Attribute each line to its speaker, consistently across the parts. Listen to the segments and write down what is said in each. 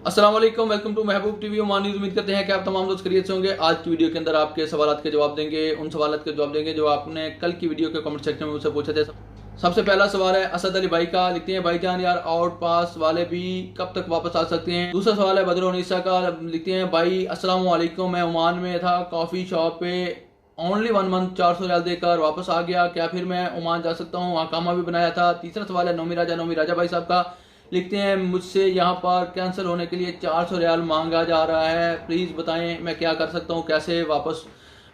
Speaker 1: अस्सलाम वालेकुम, welcome to Mehboob TV Oman news. उम्मीद करते हैं कि आप तमाम दोस्त खैरियत से होंगे। आज की वीडियो के अंदर आपके सवालात के जवाब देंगे, उन सवालात के जवाब देंगे जो आपने कल की वीडियो के कमेंट सेक्शन में मुझसे पूछे थे। सबसे पहला सवाल है असद अली भाई का। लिखते हैं भाईजान यार आउट पास वाले भी कब तक वापस आ सकते हैं। दूसरा सवाल है बदरुन्निसा का। लिखते हैं भाई अस्सलाम वालेकुम, मैं ओमान में था, कॉफ़ी शॉप पे ओनली 1 मंथ 400 रियाल देकर वापस आ गया, क्या फिर मैं ओमान जा सकता हूँ? वहाँ कामा भी बनाया था। तीसरा सवाल है नोमी राजा भाई साहब का। लिखते हैं मुझसे यहाँ पर कैंसिल होने के लिए 400 रियाल मांगा जा रहा है, प्लीज़ बताएं मैं क्या कर सकता हूँ, कैसे वापस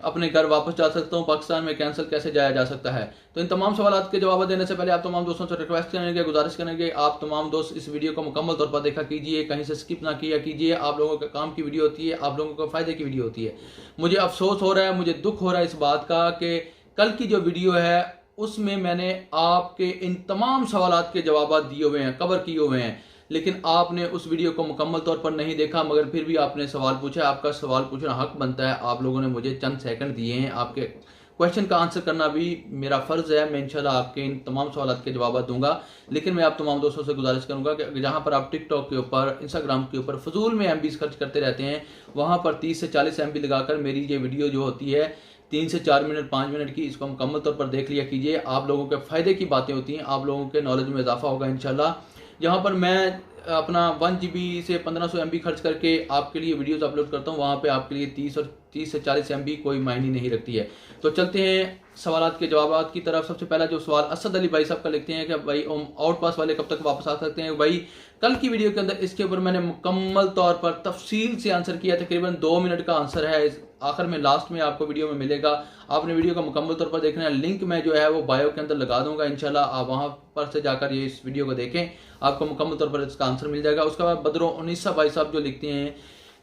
Speaker 1: अपने घर वापस जा सकता हूँ, पाकिस्तान में कैंसिल कैसे जाया जा सकता है। तो इन तमाम सवाल के जवाब देने से पहले आप तमाम दोस्तों से रिक्वेस्ट करेंगे, गुजारिश करेंगे, आप तमाम दोस्त इस वीडियो को मुकम्मल तौर पर देखा कीजिए, कहीं से स्किप ना किया कीजिए। आप लोगों के काम की वीडियो होती है, आप लोगों को फ़ायदे की वीडियो होती है। मुझे अफसोस हो रहा है, मुझे दुख हो रहा है इस बात का कि कल की जो वीडियो है उसमें मैंने आपके इन तमाम सवालात के जवाब दिए हुए हैं, कवर किए हुए हैं, लेकिन आपने उस वीडियो को मुकम्मल तौर पर नहीं देखा, मगर फिर भी आपने सवाल पूछा। आपका सवाल पूछना हक बनता है। आप लोगों ने मुझे चंद सेकंड दिए हैं, आपके क्वेश्चन का आंसर करना भी मेरा फ़र्ज़ है। मैं इंशाल्लाह आपके इन तमाम सवालात के जवाब दूंगा, लेकिन मैं आप तमाम दोस्तों से गुजारिश करूंगा कि जहां पर आप टिकटॉक के ऊपर, इंस्टाग्राम के ऊपर फजूल में एमबीज खर्च करते रहते हैं, वहां पर 30 से 40 एमबी लगाकर मेरी ये वीडियो जो होती है 3 से 4 मिनट 5 मिनट की, इसको मुकम्मल तौर पर देख लिया कीजिए। आप लोगों के फ़ायदे की बातें होती हैं, आप लोगों के नॉलेज में इजाफा होगा इंशाल्लाह। यहाँ पर मैं अपना 1 GB से 1500 MB खर्च करके आपके लिए वीडियोस अपलोड करता हूँ, वहाँ पे आपके लिए 30 से 40 MB कोई मायने नहीं रखती है। तो चलते हैं सवालात के जवाब की तरफ। सबसे पहला जो सवाल असद अली भाई साहब का लिखते हैं कि भाई आउट पास वाले कब तक वापस आ सकते हैं। भाई कल की वीडियो के अंदर इसके ऊपर मैंने मुकम्मल तौर पर तफसील से आंसर किया, तकरीबन 2 मिनट का आंसर है। आखिर में लास्ट में आपको वीडियो में मिलेगा, आपने वीडियो को मुकम्मल तौर पर देखना है। लिंक मैं जो है वो बायो के अंदर लगा दूंगा, इंशाल्लाह आप वहां पर से जाकर ये इस वीडियो को देखें, आपको मुकम्मल तौर पर इसका आंसर मिल जाएगा। उसके बाद बदरुन्निसा भाई साहब जो लिखते हैं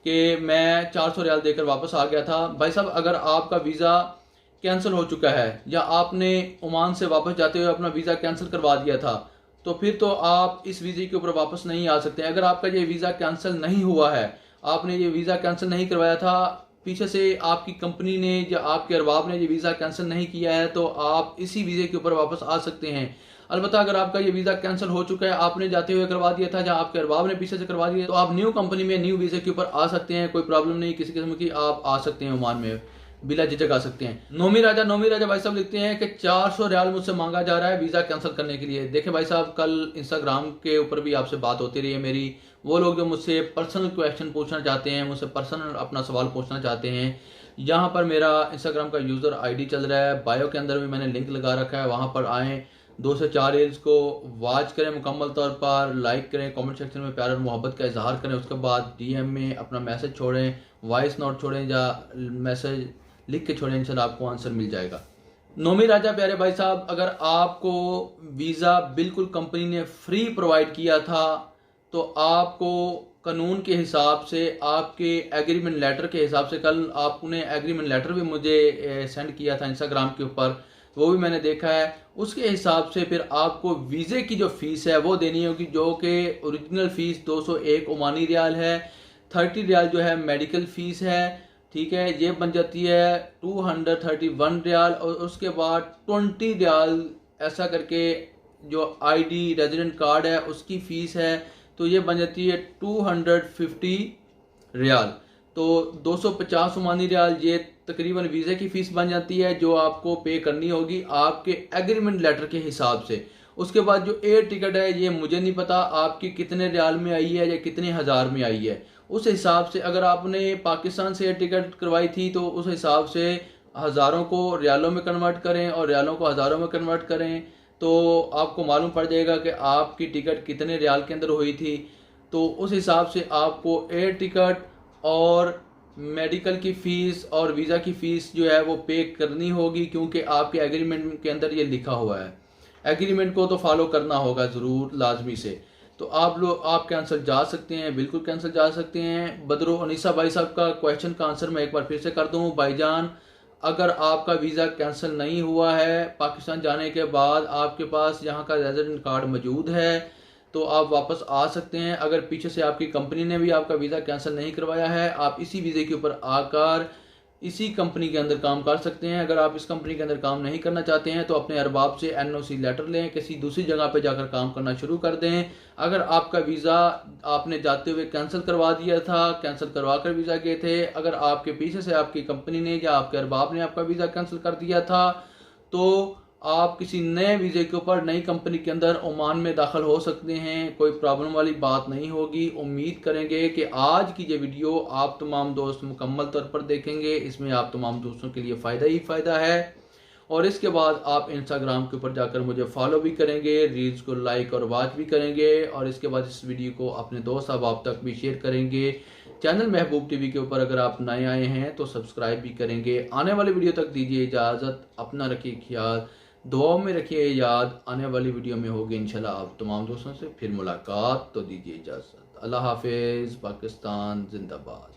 Speaker 1: कि मैं 400 रियाल देकर वापस आ गया था। भाई साहब अगर आपका वीज़ा कैंसिल हो चुका है या आपने ओमान से वापस जाते हुए अपना वीज़ा कैंसिल करवा दिया था, तो फिर तो आप इस वीज़े के ऊपर वापस नहीं आ सकते। अगर आपका ये वीज़ा कैंसिल नहीं हुआ है, आपने ये वीज़ा कैंसिल नहीं करवाया था, पीछे से आपकी कंपनी ने या आपके अरबाब ने ये वीज़ा कैंसिल नहीं किया है, तो आप इसी वीज़े के ऊपर वापस आ सकते हैं। अलबत्ता अगर आपका ये वीज़ा कैंसिल हो चुका है, आपने जाते हुए करवा दिया था या आपके अरबाब ने पीछे से करवा दिया, तो आप न्यू कंपनी में न्यू वीज़े के ऊपर आ सकते हैं, कोई प्रॉब्लम नहीं किसी किस्म की, आप आ सकते हैं ओमान में बिला झिझक आ सकते हैं। नोमी राजा भाई साहब लिखते हैं कि 400 रियाल मुझसे मांगा जा रहा है वीज़ा कैंसिल करने के लिए। देखे भाई साहब, कल इंस्टाग्राम के ऊपर भी आपसे बात होती रही है मेरी। वो लोग जो मुझसे पर्सनल क्वेश्चन पूछना चाहते हैं, मुझसे पर्सनल अपना सवाल पूछना चाहते हैं, यहाँ पर मेरा इंस्टाग्राम का यूज़र आईडी चल रहा है, बायो के अंदर भी मैंने लिंक लगा रखा है, वहाँ पर आएँ, 2 से 4 रील्स को वॉच करें मुकम्मल तौर पर, लाइक करें, कमेंट सेक्शन में प्यार और मोहब्बत का इजहार करें, उसके बाद डीएम में अपना मैसेज छोड़ें, वॉइस नोट छोड़ें या मैसेज लिख के छोड़ें, इंशाल्लाह आपको आंसर मिल जाएगा। नोमी राजा प्यारे भाई साहब, अगर आपको वीज़ा बिल्कुल कंपनी ने फ्री प्रोवाइड किया था, तो आपको कानून के हिसाब से, आपके एग्रीमेंट लेटर के हिसाब से, कल आपने एग्रीमेंट लेटर भी मुझे सेंड किया था इंस्टाग्राम के ऊपर, वो भी मैंने देखा है, उसके हिसाब से फिर आपको वीज़े की जो फ़ीस है वो देनी होगी, जो कि ओरिजिनल फ़ीस 201 ओमानी रियाल है, 30 रियाल जो है मेडिकल फ़ीस है, ठीक है, ये बन जाती है 231 रियाल, और उसके बाद 20 रियाल ऐसा करके जो आईडी रेजिडेंट कार्ड है उसकी फ़ीस है, तो ये बन जाती है 250 रियाल। तो 250 ओमानी रियाल ये तकरीबन वीज़े की फ़ीस बन जाती है, जो आपको पे करनी होगी आपके एग्रीमेंट लेटर के हिसाब से। उसके बाद जो एयर टिकट है, ये मुझे नहीं पता आपकी कितने रियाल में आई है या कितने हज़ार में आई है। उस हिसाब से अगर आपने पाकिस्तान से एयर टिकट करवाई थी, तो उस हिसाब से हज़ारों को रियालों में कन्वर्ट करें और रियालों को हज़ारों में कन्वर्ट करें, तो आपको मालूम पड़ जाएगा कि आपकी टिकट कितने रियाल के अंदर हुई थी। तो उस हिसाब से आपको एयर टिकट और मेडिकल की फ़ीस और वीज़ा की फ़ीस जो है वो पे करनी होगी, क्योंकि आपके एग्रीमेंट के अंदर ये लिखा हुआ है। एग्रीमेंट को तो फॉलो करना होगा ज़रूर, लाजमी से। तो आप कैंसिल जा सकते हैं, बिल्कुल कैंसिल जा सकते हैं। बदरुन्निसा भाई साहब का क्वेश्चन का आंसर मैं एक बार फिर से कर दूं। भाईजान, अगर आपका वीज़ा कैंसिल नहीं हुआ है, पाकिस्तान जाने के बाद आपके पास यहाँ का रेजिडेंट कार्ड मौजूद है, तो आप वापस आ सकते हैं। अगर पीछे से आपकी कंपनी ने भी आपका वीज़ा कैंसिल नहीं करवाया है, आप इसी वीज़े के ऊपर आकर इसी कंपनी के अंदर काम कर सकते हैं। अगर आप इस कंपनी के अंदर काम नहीं करना चाहते हैं तो अपने अरबाब से NOC लेटर लें, किसी दूसरी जगह पे जाकर काम करना शुरू कर दें। अगर आपका वीज़ा आपने जाते हुए कैंसिल करवा दिया था, कैंसिल करवा कर वीज़ा गए थे, अगर आपके पीछे से आपकी कंपनी ने या आपके अरबाब ने आपका वीज़ा कैंसिल कर दिया था, तो आप किसी नए वीज़े के ऊपर नई कंपनी के अंदर ओमान में दाखिल हो सकते हैं। कोई प्रॉब्लम वाली बात नहीं होगी। उम्मीद करेंगे कि आज की ये वीडियो आप तमाम दोस्त मुकम्मल तौर पर देखेंगे। इसमें आप तमाम दोस्तों के लिए फ़ायदा ही फ़ायदा है। और इसके बाद आप इंस्टाग्राम के ऊपर जाकर मुझे फॉलो भी करेंगे, रील्स को लाइक और वॉच भी करेंगे, और इसके बाद इस वीडियो को अपने दोस्त अहबाब तक भी शेयर करेंगे। चैनल महबूब टीवी के ऊपर अगर आप नए आए हैं तो सब्सक्राइब भी करेंगे। आने वाली वीडियो तक दीजिए इजाज़त। अपना रखिए ख्याल, दुआ में रखिए याद। आने वाली वीडियो में होगी इंशाल्लाह आप तमाम दोस्तों से फिर मुलाकात। तो दीजिए इजाज़त। अल्लाह हाफिज़। पाकिस्तान जिंदाबाद।